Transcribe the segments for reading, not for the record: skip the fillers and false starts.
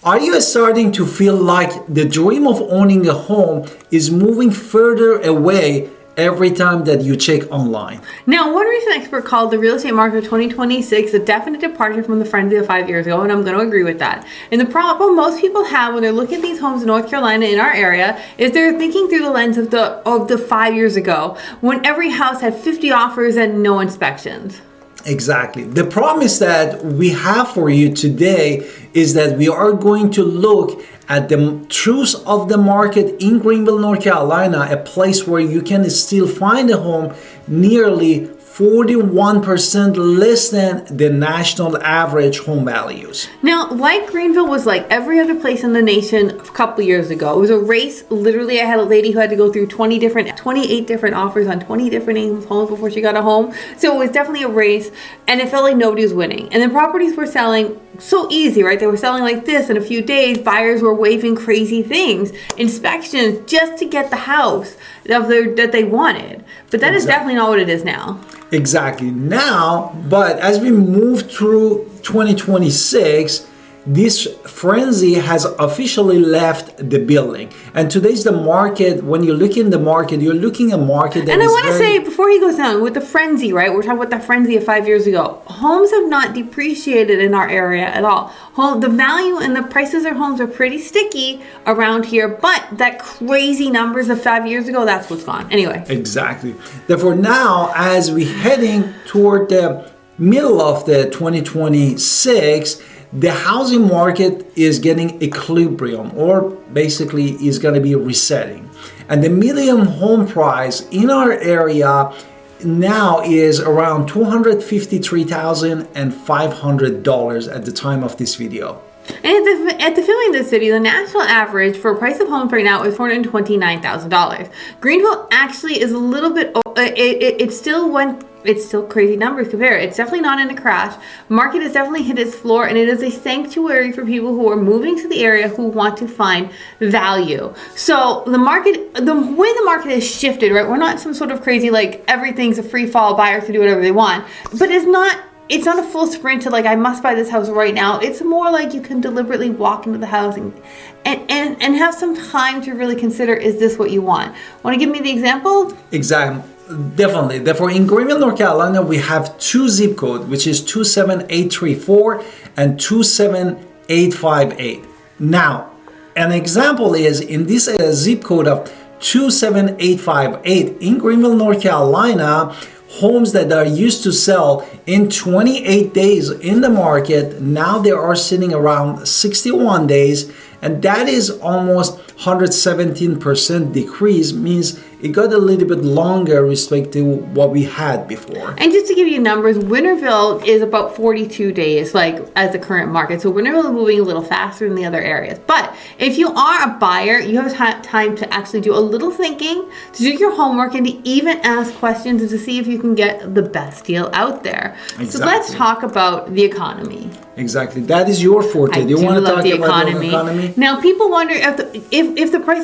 Are you starting to feel like the dream of owning a home is moving further away every time that you check online? Now, one recent expert called the real estate market of 2026 a definite departure from the frenzy of 5 years ago, and I'm going to agree with that. And the problem most people have when they're looking at these homes in North Carolina in our area is they're thinking through the lens of the 5 years ago when every house had 50 offers and no inspections. Exactly. The promise that we have for you today is that we are going to look at the truth of the market in Greenville, North Carolina, a place where you can still find a home nearly 41% less than the national average home values. Now, like Greenville was like every other place in the nation a couple years ago. It was a race. Literally, I had a lady who had to go through 28 different offers on 20 different homes before she got a home. So it was definitely a race, and it felt like nobody was winning. And the properties were selling so easy, right? They were selling like this in a few days. Buyers were waiving crazy things, inspections, just to get the house that they wanted. But that is definitely not what it is now. Exactly. Now, but as we move through 2026, this frenzy has officially left the building. And today's the market. When you look in the market, you're looking at a market that and I want to say, before he goes down, with the frenzy, right? We're talking about the frenzy of 5 years ago. Homes have not depreciated in our area at all. The value and the prices of homes are pretty sticky around here, but that crazy numbers of 5 years ago, that's what's gone. Anyway. Exactly. Therefore, now, as we're heading toward the middle of the 2026, the housing market is getting equilibrium, or basically is going to be resetting. And the median home price in our area now is around $253,500 at the time of this video. And at the filming of this video, the national average for price of homes right now is $429,000. Greenville actually is a little bit, it's still crazy numbers compared. It's definitely not in a crash. Market has definitely hit its floor, and it is a sanctuary for people who are moving to the area who want to find value. So the way the market has shifted, right? We're not some sort of crazy, like everything's a free fall, buyers can do whatever they want. But it's not a full sprint to like, I must buy this house right now. It's more like you can deliberately walk into the house and have some time to really consider, is this what you want? Want to give me the example? Exactly. Definitely. Therefore, in Greenville, North Carolina, we have two zip codes, which is 27834 and 27858. Now, an example is in this zip code of 27858 in Greenville, North Carolina, homes that are used to sell in 28 days in the market, now they are sitting around 61 days, and that is almost 117% decrease, means it got a little bit longer respect to what we had before. And just to give you numbers, Winterville is about 42 days, like as the current market. So Winterville is moving a little faster than the other areas. But if you are a buyer, you have time to actually do a little thinking, to do your homework, and to even ask questions and to see if you can get the best deal out there. Exactly. So let's talk about the economy. Exactly. That is your forte. Do you want to talk the about the economy? Now, people wonder if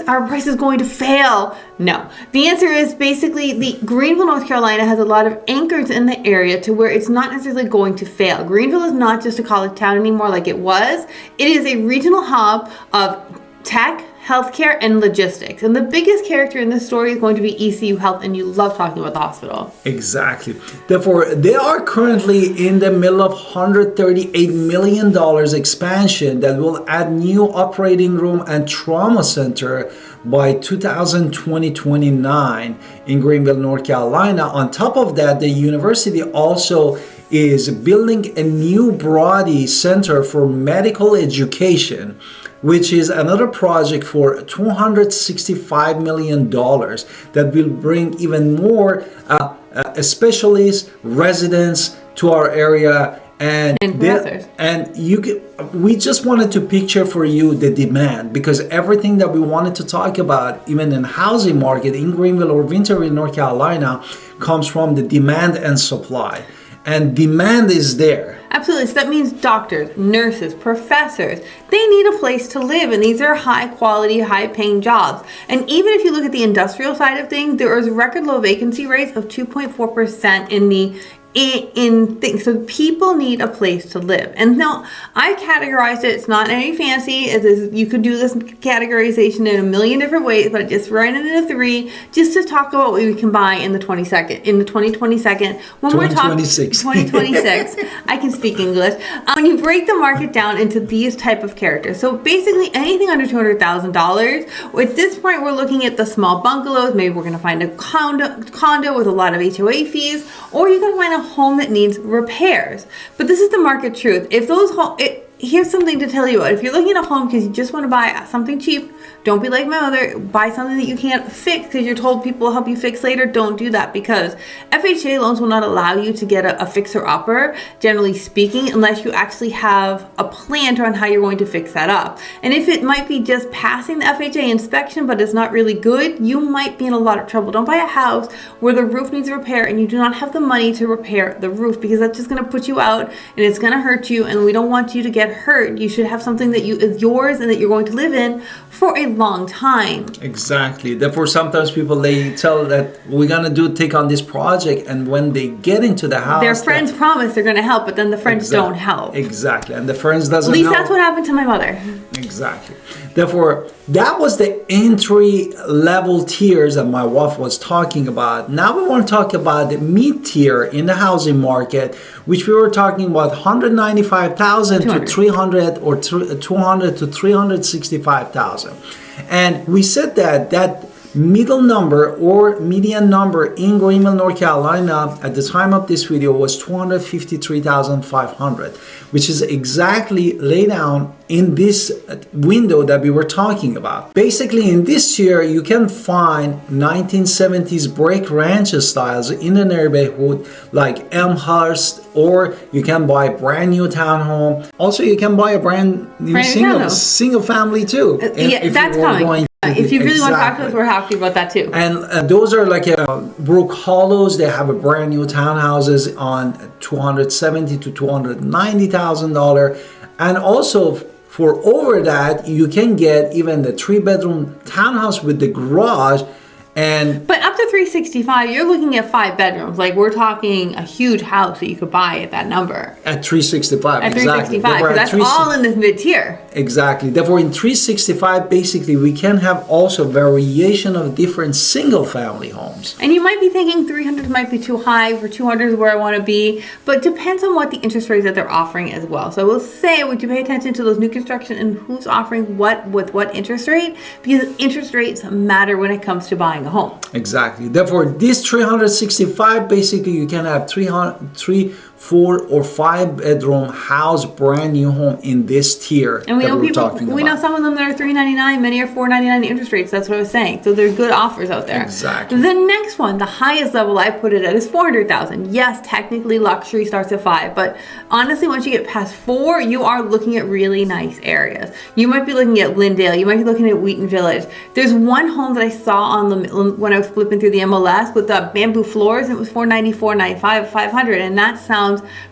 our price is going to fail. No. The answer is basically the Greenville, North Carolina has a lot of anchors in the area to where it's not necessarily going to fail. Greenville is not just a college town anymore like it was. It is a regional hub of tech, healthcare, and logistics. And the biggest character in this story is going to be ECU Health, and you love talking about the hospital. Exactly. Therefore, they are currently in the middle of $138 million expansion that will add new operating room and trauma center by 2029 in Greenville, North Carolina. On top of that, the university also is building a new Brody Center for Medical Education, which is another project for $265 million that will bring even more specialists, residents to our area. We just wanted to picture for you the demand, because everything that we wanted to talk about, even in housing market in Greenville or Winterville, North Carolina, comes from the demand and supply. And demand is there. Absolutely. So that means doctors, nurses, professors, they need a place to live, and these are high quality, high paying jobs. And even if you look at the industrial side of things, there is record low vacancy rates of 2.4% in the in things. So people need a place to live. And now I categorized it. It's not any fancy. It is, you could do this categorization in a million different ways, but I just ran it into 3 just to talk about what we can buy in the 2022 when we're talking 2026. I can speak English. When you break the market down into these type of characters, so basically anything under $200,000. At this point, we're looking at the small bungalows. Maybe we're going to find a condo with a lot of HOA fees, or you're going to find a home that needs repairs. But this is the market truth. If those here's something to tell you about. If you're looking at a home because you just want to buy something cheap, don't be like my mother. Buy something that you can't fix because you're told people will help you fix later. Don't do that, because FHA loans will not allow you to get a fixer-upper, generally speaking, unless you actually have a plan on how you're going to fix that up. And if it might be just passing the FHA inspection, but it's not really good, you might be in a lot of trouble. Don't buy a house where the roof needs repair and you do not have the money to repair the roof, because that's just going to put you out and it's going to hurt you, and we don't want you to get hurt. You should have something that is yours and that you're going to live in for a long time. Exactly. Therefore, sometimes people, they tell that we're gonna take on this project, and when they get into the house, their friends promise they're gonna help, but then the friends don't help. Exactly, and the friends doesn't. At least help. that's what happened to my mother. Exactly. Therefore, that was the entry level tiers that my wife was talking about. Now we want to talk about the mid tier in the housing market, which we were talking about 195,000 to 300 or 200 to 365,000. And we said that middle number or median number in Greenville, North Carolina at the time of this video was 253,500, which is exactly laid down in this window that we were talking about. Basically, in this year, you can find 1970s brick ranch styles in the neighborhood like Elmhurst, or you can buy a brand new townhome. Also, you can buy a brand new single family too. Yeah, that's coming. If you really want to talk to us, we're happy about that too. And those are like Brook Hollows. They have a brand new townhouses on $270,000 to $290,000, and also for over that, you can get even the 3-bedroom townhouse with the garage. But up to 365, you're looking at 5 bedrooms. Like, we're talking a huge house that you could buy at that number. At 365, at 365, because that's all in this mid-tier. Exactly. Therefore, in 365, basically, we can have also variation of different single-family homes. And you might be thinking 300 might be too high, for 200 is where I want to be, but it depends on what the interest rates that they're offering as well. So I will say, would you pay attention to those new construction and who's offering what with what interest rate? Because interest rates matter when it comes to buying a home. Exactly. Therefore, this 365, basically you can have 3, 4 or 5 bedroom house, brand new home in this tier. And we know some of them that are $399, many are $499 interest rates. That's what I was saying. So they're good offers out there. Exactly. The next one, the highest level I put it at, is $400,000. Yes, technically luxury starts at 5, but honestly, once you get past 4, you are looking at really nice areas. You might be looking at Lindale. You might be looking at Wheaton Village. There's one home that I saw on when I was flipping through the MLS with the bamboo floors. And it was $490, $495, $500, and that sounds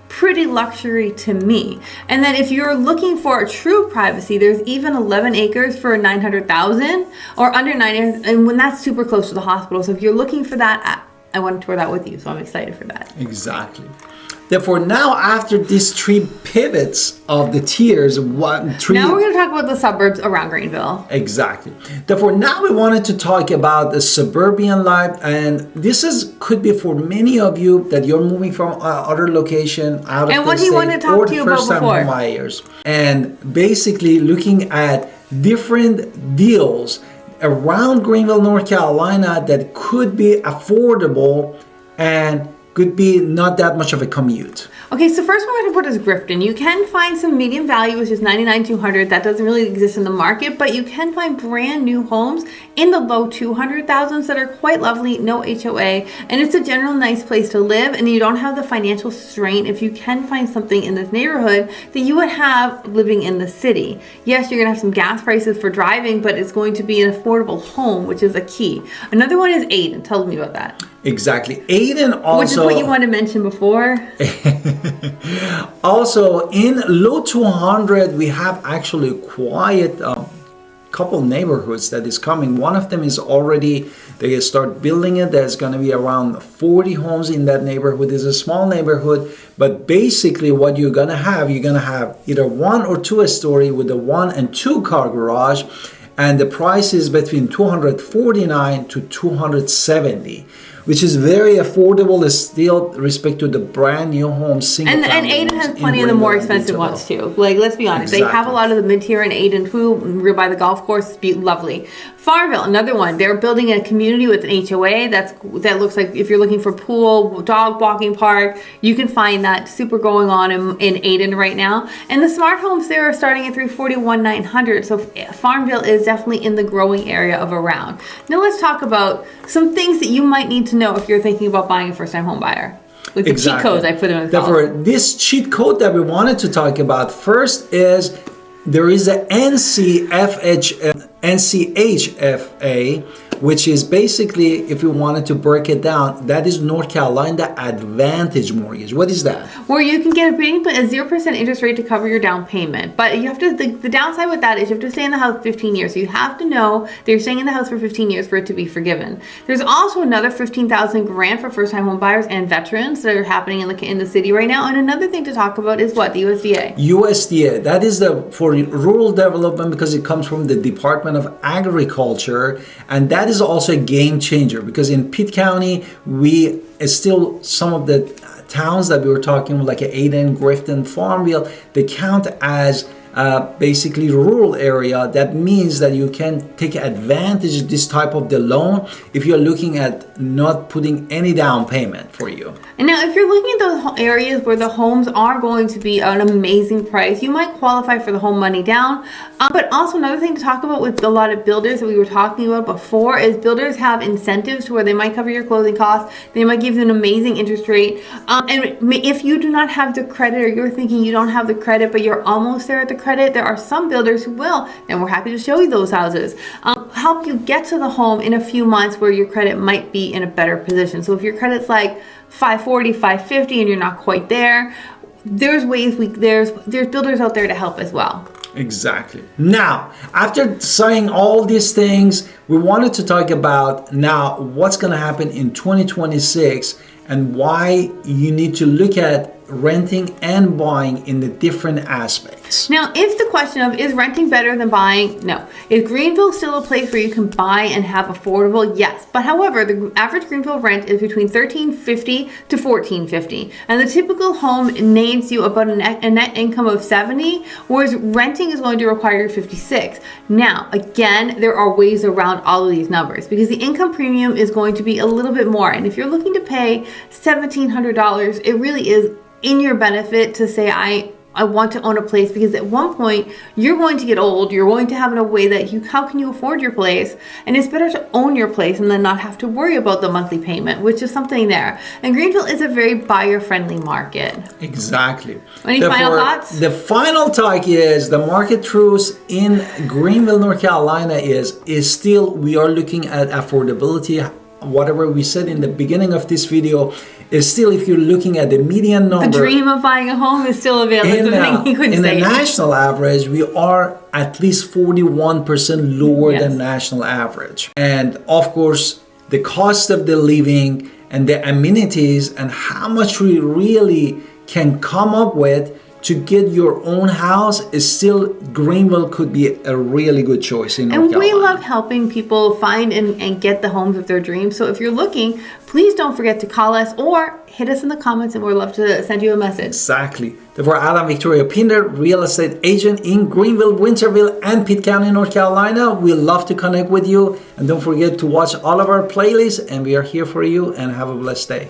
pretty luxury to me. And then if you're looking for a true privacy, there's even 11 acres for $900,000 or under 900, and when that's super close to the hospital. So if you're looking for that, I want to tour that with you. So I'm excited for that. Exactly. Therefore, now after these 3 pivots of the tiers, now we're going to talk about the suburbs around Greenville. Exactly. Therefore, now we wanted to talk about the suburban life, and this could be for many of you that you're moving from other location out of the state, and what he wanted to talk to you about before. Buyers, and basically looking at different deals around Greenville, North Carolina that could be affordable and could be not that much of a commute. Okay, so first one we're going to put is Grifton. You can find some median value, which is $99,200. That doesn't really exist in the market, but you can find brand new homes in the low 200,000s that are quite lovely, no HOA, and it's a general nice place to live, and you don't have the financial strain if you can find something in this neighborhood that you would have living in the city. Yes, you're going to have some gas prices for driving, but it's going to be an affordable home, which is a key. Another one is Ayden. Tell me about that. Exactly. Ayden also... Which is what you wanted to mention before. Also, in low 200, we have actually quite couple neighborhoods that is coming. One of them is already, they start building it. There's going to be around 40 homes in that neighborhood. It's a small neighborhood, but basically what you're going to have either 1 or 2 story with a 1 and 2 car garage, and the price is between $249 to $270. Which is very affordable still respect to the brand new homes. And Ayden has plenty of the more expensive ones too. Like, let's be honest, They have a lot of the mid-tier in Ayden too, by the golf course. It's lovely. Farmville, another one. They're building a community with an HOA. That looks like, if you're looking for pool, dog walking park, you can find that super going on in Ayden right now. And the smart homes there are starting at $341,900. So Farmville is definitely in the growing area of around. Now let's talk about some things that you might need to know if you're thinking about buying a first-time home buyer. Like the cheat codes I put in the Therefore, this cheat code that we wanted to talk about first is there is a NCHFA, which is basically, if you wanted to break it down, that is North Carolina Advantage Mortgage. What is that? Where you can get a 0% interest rate to cover your down payment. But you have to, the downside with that is you have to stay in the house 15 years. So you have to know that you're staying in the house for 15 years for it to be forgiven. There's also another $15,000 grant for first-time home buyers and veterans that are happening in the city right now. And another thing to talk about is what? The USDA. USDA, that is for rural development, because it comes from the Department of Agriculture, and that is also a game changer, because in Pitt County, we still, some of the towns that we were talking about, like Ayden, Grifton, Farmville, they count as basically rural area. That means that you can take advantage of this type of the loan if you're looking at not putting any down payment for you. And now if you're looking at those areas where the homes are going to be an amazing price, you might qualify for the home money down. But also another thing to talk about with a lot of builders that we were talking about before is builders have incentives to where they might cover your closing costs. They might give you an amazing interest rate. And if you do not have the credit, or you're thinking you don't have the credit, but you're almost there at the credit, there are some builders who will, and we're happy to show you those houses, help you get to the home in a few months where your credit might be in a better position. So if your credit's like 540, 550 and you're not quite there, there's ways there's builders out there to help as well. Exactly. Now, after saying all these things, we wanted to talk about now what's going to happen in 2026 and why you need to look at renting and buying in the different aspects. Now, if the question of is renting better than buying? No. Is Greenville still a place where you can buy and have affordable? Yes. But however, the average Greenville rent is between $1,350 to $1,450. And the typical home needs you about a net income of $70, whereas renting is going to require you $56. Now, again, there are ways around all of these numbers because the income premium is going to be a little bit more. And if you're looking to pay $1,700, it really is in your benefit to say, I want to own a place, because at one point you're going to get old, you're going to have in a way that how can you afford your place? And it's better to own your place and then not have to worry about the monthly payment, which is something there. And Greenville is a very buyer-friendly market. Exactly. Any final thoughts? The final talk is the market truth in Greenville, North Carolina is still, we are looking at affordability. Whatever we said in the beginning of this video is still, if you're looking at the median number, the dream of buying a home is still available. In the national average, we are at least 41% lower than national average. And of course, the cost of the living and the amenities and how much we really can come up with to get your own house is still, Greenville could be a really good choice in North Carolina. And we love helping people find and get the homes of their dreams. So if you're looking, please don't forget to call us or hit us in the comments and we'd love to send you a message. Exactly. Therefore, Adam Victoria Pinder, real estate agent in Greenville, Winterville, and Pitt County, North Carolina. We love to connect with you. And don't forget to watch all of our playlists. And we are here for you. And have a blessed day.